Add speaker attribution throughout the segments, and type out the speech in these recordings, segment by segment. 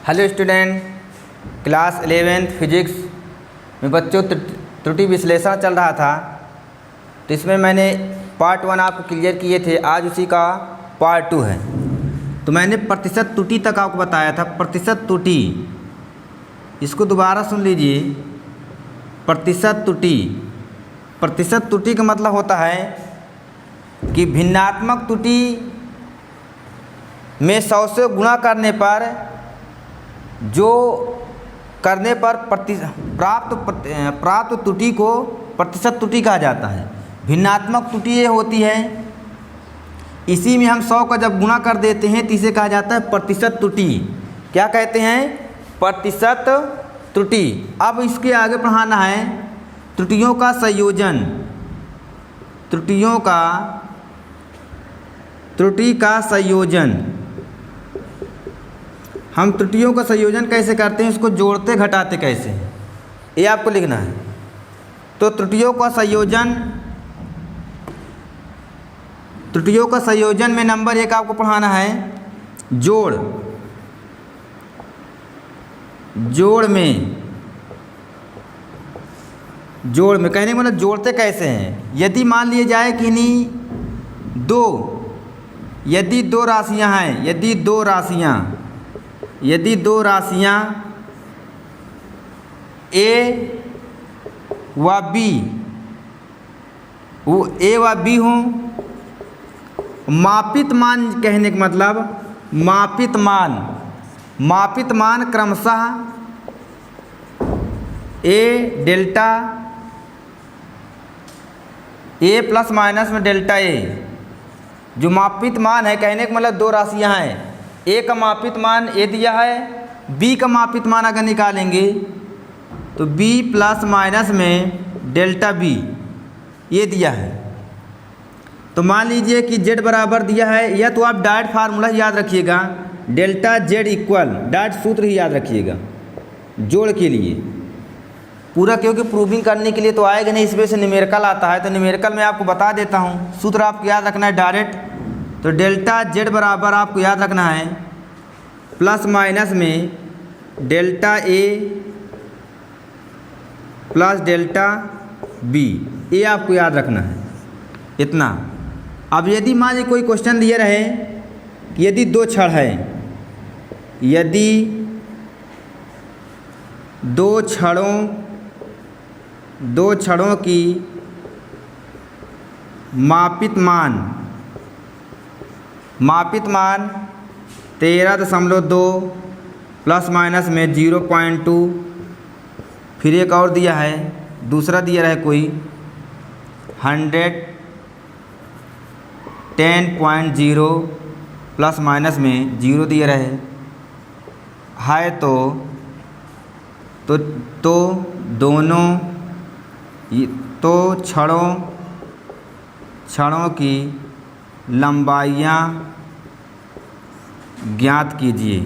Speaker 1: Hello student, class 11 physics में बच्चों त्रुटि विश्लेषण चल रहा था। तो इसमें मैंने पार्ट 1 आपको क्लियर किए थे, आज उसी का पार्ट 2 है। तो मैंने प्रतिशत त्रुटि तक आपको बताया था। प्रतिशत त्रुटि, इसको दोबारा सुन लीजिए। प्रतिशत त्रुटि, प्रतिशत त्रुटि का मतलब होता है कि भिन्नात्मक त्रुटि में 100 से गुणा करने पर जो करने पर प्राप्त त्रुटि को प्रतिशत त्रुटि कहा जाता है। भिन्नात्मक त्रुटि ये होती है, इसी में हम 100 का जब गुणा कर देते हैं तो इसे कहा जाता है प्रतिशत त्रुटि। क्या कहते हैं? प्रतिशत त्रुटि। अब इसके आगे पढ़ाना है त्रुटियों का संयोजन। त्रुटि का संयोजन। हम त्रुटियों का संयोजन कैसे करते हैं, इसको जोड़ते घटाते कैसे हैं, ये आपको लिखना है। तो त्रुटियों का संयोजन में नंबर 1 आपको पढ़ाना है जोड़। जोड़ में कहने का मतलब जोड़ते कैसे हैं। यदि मान लिया जाए कि यदि दो राशियां हैं, यदि दो राशियां ए व बी हों, मापित मान कहने का मतलब मापित मान क्रमशः ए डेल्टा ए प्लस माइनस में डेल्टा ए, जो मापित मान है कहने का मतलब दो राशियां हैं। ए का मापित मान ए दिया है, बी का मापित मान अगर निकालेंगे तो बी प्लस माइनस में डेल्टा बी ये दिया है। तो मान लीजिए कि जेड बराबर दिया है, या तो आप डायरेक्ट फार्मूला याद रखिएगा, डेल्टा जेड इक्वल, डायरेक्ट सूत्र ही याद रखिएगा जोड़ के लिए पूरा, क्योंकि प्रूविंग करने के लिए तो आएगा नहीं, इस वजह से न्यूमेरिकल आता है। तो न्यूमेरिकल में आपको बता देता हूँ, सूत्र आपको याद रखना है डायरेक्ट। तो डेल्टा जेड बराबर आपको याद रखना है प्लस माइनस में delta A plus delta B, ये आपको याद रखना है इतना। अब यदि मान लीजिए कोई क्वेश्चन दिए रहे कि यदि दो छड़ है, यदि दो छड़ों की मापित मान 13.2 प्लस माइनस में 0.2, फिर एक और दिया है, दूसरा दिया है कोई 110.0 प्लस माइनस में 0 दिया रहे है। तो दोनों तो छड़ों की लंबाइयाँ ज्ञात कीजिए।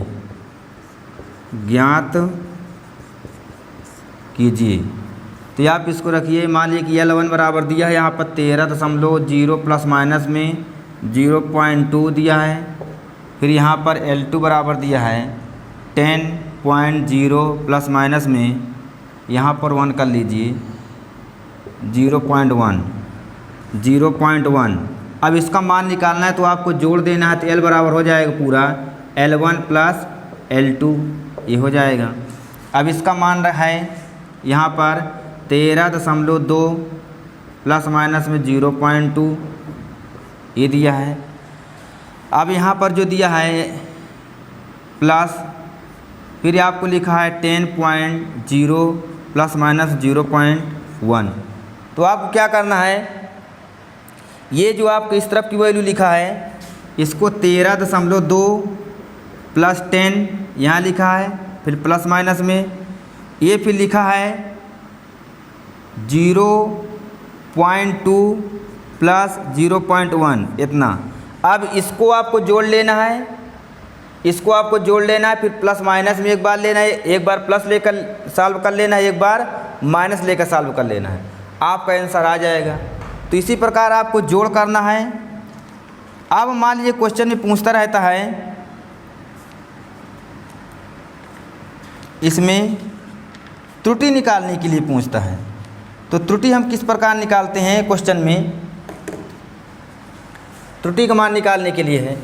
Speaker 1: तो आप इसको रखिए। मान लीजिए कि L1 बराबर दिया है यहाँ पर 13.0 प्लस माइनस में 0.2 दिया है। फिर यहाँ पर L2 बराबर दिया है 10.0 प्लस माइनस में यहाँ पर 1 कर लीजिए 0.1। अब इसका मान निकालना है तो आपको जोड़ देना है, तो L बराबर हो जाएगा पूरा L1 प्लस L2, ये हो जाएगा। अब इसका मान है यहाँ पर 13.2 प्लस माइनस में 0.2 ये दिया है। अब यहाँ पर जो दिया है प्लस, फिर आपको लिखा है 10.0 प्लस माइनस 0.1। तो आपको क्या करना है, ये जो आपको इस तरफ की वैल्यू लिखा है इसको 13.2 प्लस 10 यहाँ लिखा है, फिर प्लस माइनस में ये फिर लिखा है 0.2 प्लस 0.1 इतना। अब इसको आपको जोड़ लेना है, फिर प्लस माइनस में एक बार लेना है, एक बार प्लस लेकर सॉल्व कर लेना है, एक बार माइनस लेकर सॉल्व कर लेना है, आपका आंसर आ जाएगा। तो इसी प्रकार आपको जोड़ करना है। अब मान लीजिए क्वेश्चन में पूछता रहता है इसमें त्रुटि निकालने के लिए पूछता है। तो त्रुटि हम किस प्रकार निकालते हैं क्वेश्चन में, त्रुटि का मान निकालने के लिए है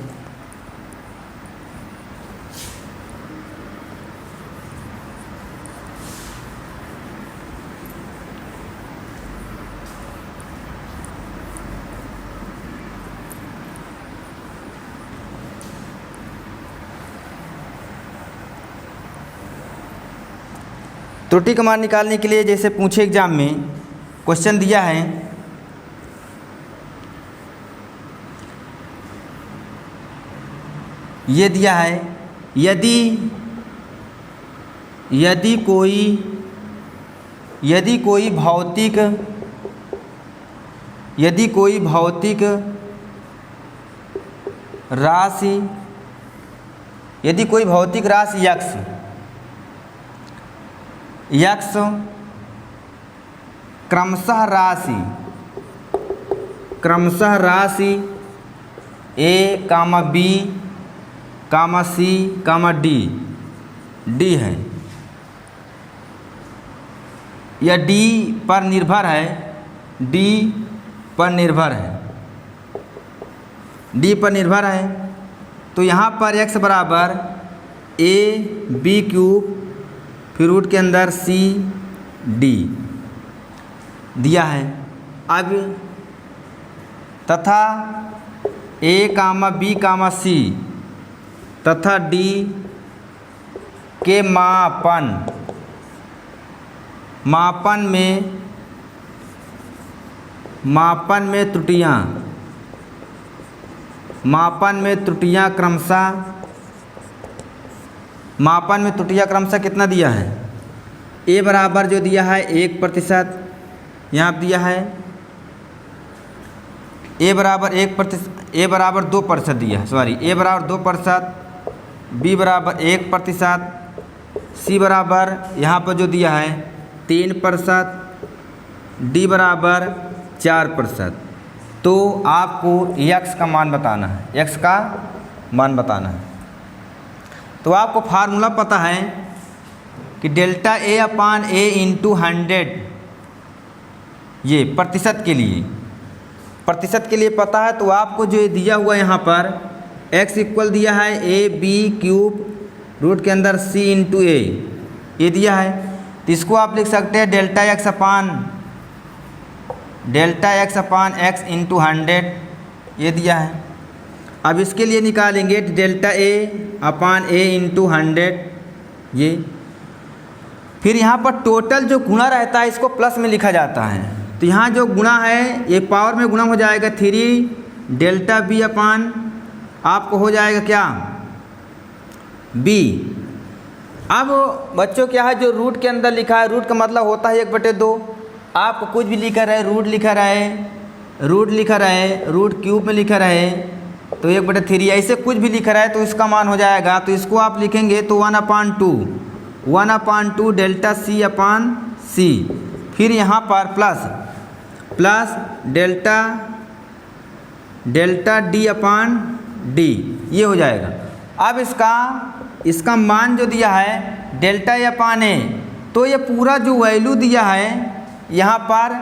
Speaker 1: त्रुटि का मान निकालने के लिए जैसे पूछे एग्जाम में क्वेश्चन दिया है, ये दिया है यदि कोई भौतिक राशि यक्स क्रमशः राशि ए कामा बी कामा सी कामा डी है, या डी पर निर्भर है, तो यहाँ पर x बराबर ए बी क्यूब फिर रूट के अंदर सी डी दिया है। अब तथा ए कामा बी कामा सी तथा डी के मापन में त्रुटियां क्रमशः कितना दिया है, ए बराबर जो दिया है 1%, यहाँ दिया है ए बराबर 2% दिया है, सॉरी ए बराबर 2%, बी बराबर 1%, सी बराबर यहाँ पर जो दिया है 3%, डी बराबर 4%। तो आपको x का मान बताना है, तो आपको फार्मूला पता है कि delta A upon A into 100, ये प्रतिशत के लिए पता है। तो आपको जो दिया हुआ यहाँ पर x इक्वल दिया है ए बी क्यूब रूट के अंदर c इंटू ए, ये दिया है। तो इसको आप लिख सकते हैं डेल्टा एक्स अपान x इंटू 100, ये दिया है। अब इसके लिए निकालेंगे delta A upon A into 100, ये फिर यहाँ पर टोटल जो गुणा रहता है इसको प्लस में लिखा जाता है। तो यहाँ जो गुणा है ये पावर में गुणा हो जाएगा 3 डेल्टा बी अपान आपको हो जाएगा क्या बी। अब बच्चों क्या है जो रूट के अंदर लिखा है, रूट का मतलब होता है 1/2। आपको कुछ भी लिखा रहे, रूट लिखा रहे, रूट क्यूब में लिखा रहे तो 1/3, ऐसे कुछ भी लिखा रहा है तो इसका मान हो जाएगा। तो इसको आप लिखेंगे तो 1/2 डेल्टा सी अपान सी, फिर यहाँ पर प्लस डेल्टा डी अपान डी, ये हो जाएगा। अब इसका मान जो दिया है डेल्टा ए अपान ए, तो ये पूरा जो वैल्यू दिया है यहाँ पर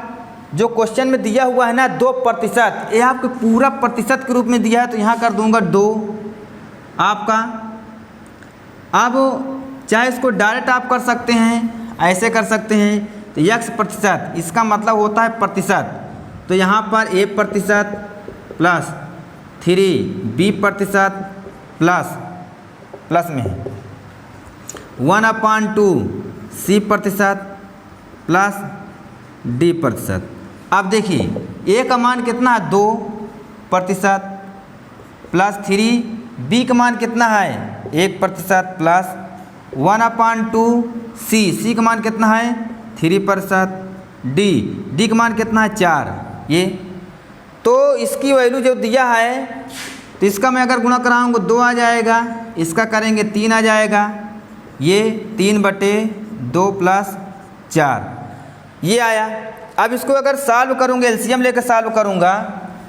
Speaker 1: जो क्वेश्चन में दिया हुआ है ना 2%, ये आपको पूरा प्रतिशत के रूप में दिया है, तो यहाँ कर दूंगा 2 आपका। अब चाहे इसको डायरेक्ट आप कर सकते हैं, ऐसे कर सकते हैं, तो x%, इसका मतलब होता है प्रतिशत। तो यहाँ पर a% प्लस 3 b% प्लस में 1/2 c% प्लस d%। अब देखिए a का मान कितना है 2% प्लस 3, b का मान कितना है 1% प्लस 1/2 c का मान कितना है 3%, d का मान कितना है 4। ये तो इसकी वैल्यू जो दिया है तो इसका मैं अगर गुणा कराऊंगा 2 आ जाएगा, इसका करेंगे 3 आ जाएगा, ये 3/2 प्लस 4 ये आया। अब इसको अगर सॉल्व करूँगा, एलसीएम लेकर सॉल्व करूँगा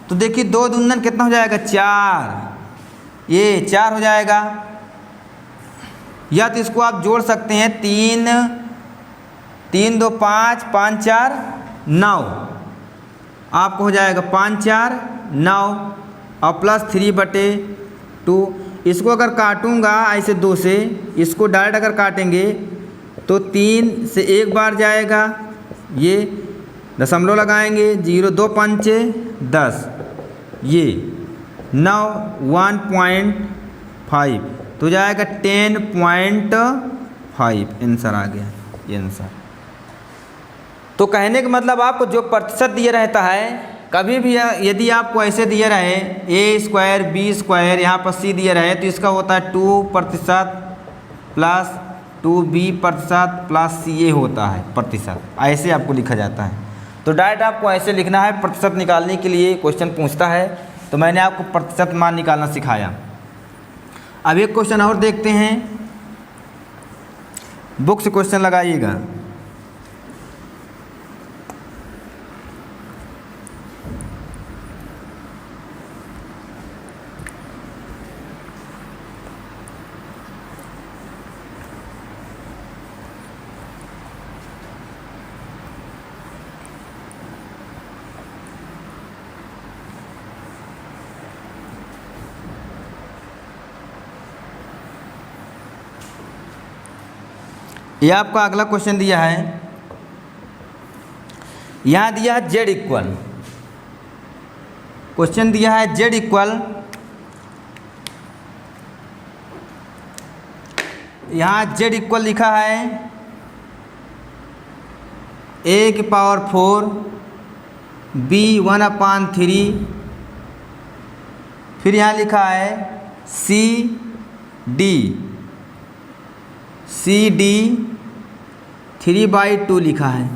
Speaker 1: तो देखिए 2 दूनी कितना हो जाएगा 4, ये 4 हो जाएगा। या तो इसको आप जोड़ सकते हैं 3 3 2 5 5 4 9, आपको हो जाएगा 5 4 9 और प्लस 3/2। इसको अगर काटूंगा ऐसे 2 से, इसको डायरेक्ट अगर काटेंगे तो 3 से एक बार जाएगा, ये दशमलव लगाएंगे 0 2 5 10, ये 9 1.5 तो जाएगा 10.5 आंसर आ गया ये आंसर। तो कहने का मतलब आपको जो प्रतिशत दिया रहता है, कभी भी यदि आपको ऐसे दिया रहे a² b², यहाँ पर c दिया रहे तो इसका होता है 2% प्लस 2b% प्लस ca होता है प्रतिशत, ऐसे आपको लिखा जाता है। तो डायरेक्ट आपको ऐसे लिखना है। प्रतिशत निकालने के लिए क्वेश्चन पूछता है तो मैंने आपको प्रतिशत मान निकालना सिखाया। अब एक क्वेश्चन और देखते हैं, बुक से क्वेश्चन लगाइएगा। ये आपका अगला क्वेश्चन दिया है, यहाँ दिया है z इक्वल, क्वेश्चन दिया है z इक्वल, यहाँ z इक्वल लिखा है a⁴ b 1/3, फिर यहाँ लिखा है CD 3/2 लिखा है,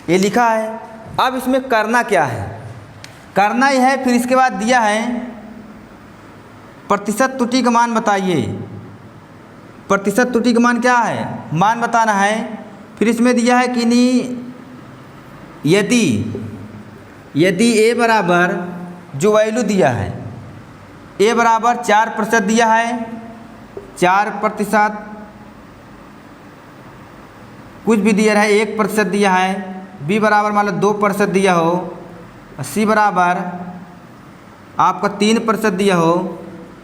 Speaker 1: ये लिखा है। अब इसमें करना क्या है, करना ही है। फिर इसके बाद दिया है प्रतिशत त्रुटि का मान बताइए। प्रतिशत त्रुटि का मान क्या है, मान बताना है। फिर इसमें दिया है कि नहीं, यदि a बराबर जो वैल्यू दिया है a बराबर 4% दिया है, 4%, कुछ भी दिया है 1% दिया है, b बराबर मान लो 2% दिया हो, c बराबर आपका 3% दिया हो,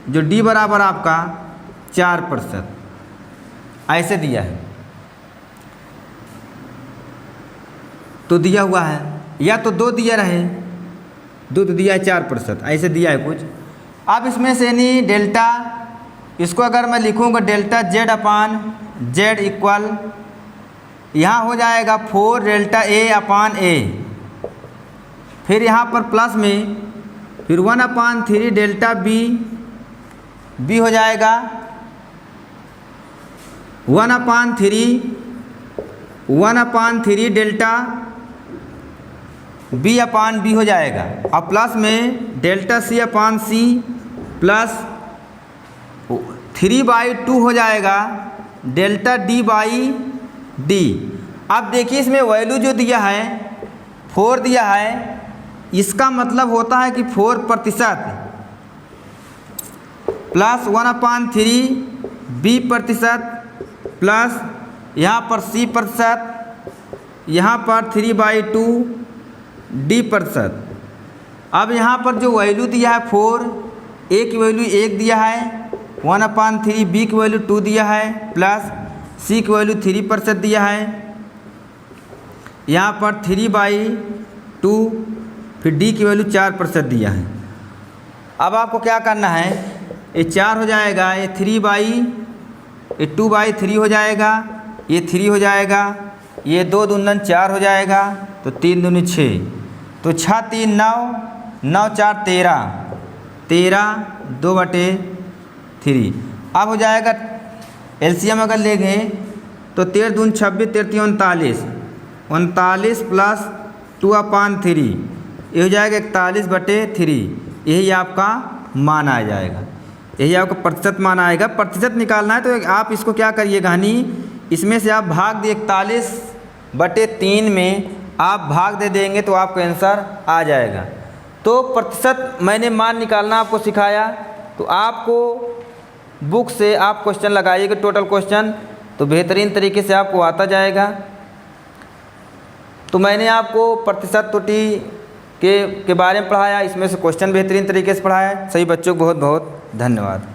Speaker 1: जो d बराबर आपका 4% ऐसे दिया है। तो दिया हुआ है, या तो 2 दिया रहे, 2 तो दिया है 4%, ऐसे दिया है कुछ। अब इसमें से नहीं डेल्टा, इसको अगर मैं लिखूँगा डेल्टा z/z इक्वल, यहाँ हो जाएगा 4 डेल्टा a/a, फिर यहाँ पर प्लस में फिर 1/3 डेल्टा b हो जाएगा 1/3 डेल्टा b/b हो जाएगा। अब प्लस में डेल्टा c/c प्लस 3/2 हो जाएगा डेल्टा d/d। अब देखिए इसमें वैल्यू जो दिया है 4 दिया है, इसका मतलब होता है कि 4% प्लस 1/3 b% प्लस यहाँ पर c%, यहाँ पर 3/2 d%। अब यहाँ पर जो वैल्यू दिया है 4, a की वैल्यू 1 दिया है, 1/3 b की वैल्यू 2 दिया है, प्लस c की वैल्यू 3% दिया है, यहाँ पर 3/2, फिर d की वैल्यू 4% दिया है। अब आपको क्या करना है, ये 4 हो जाएगा, ये 2/3 हो जाएगा, ये 3 हो जाएगा, ये 2 दूनी 4 हो जाएगा, तो 3 दूनी 6, तो 6 3 9, 9 4 13, 2/3। अब हो जाएगा एलसीएम अगर लेंगे तो 13 दूनी 26, 13 39 प्लस 2/3, ये हो जाएगा 41/3। यही आपका मान आ जाएगा, यही आपका प्रतिशत मान आएगा। प्रतिशत निकालना है तो आप इसको क्या करिएगा हनी, इसमें से आप भाग दिए 41/3 में आप भाग दे देंगे तो आपका आंसर आ जाएगा। तो प्रतिशत मैंने मान निकालना आपको सिखाया। तो आपको बुक से आप क्वेश्चन लगाइएगा टोटल क्वेश्चन, तो बेहतरीन तरीके से आपको आता जाएगा। तो मैंने आपको प्रतिशत त्रुटि के बारे में पढ़ाया, इसमें से क्वेश्चन बेहतरीन तरीके से पढ़ाया। सभी बच्चों को बहुत बहुत धन्यवाद।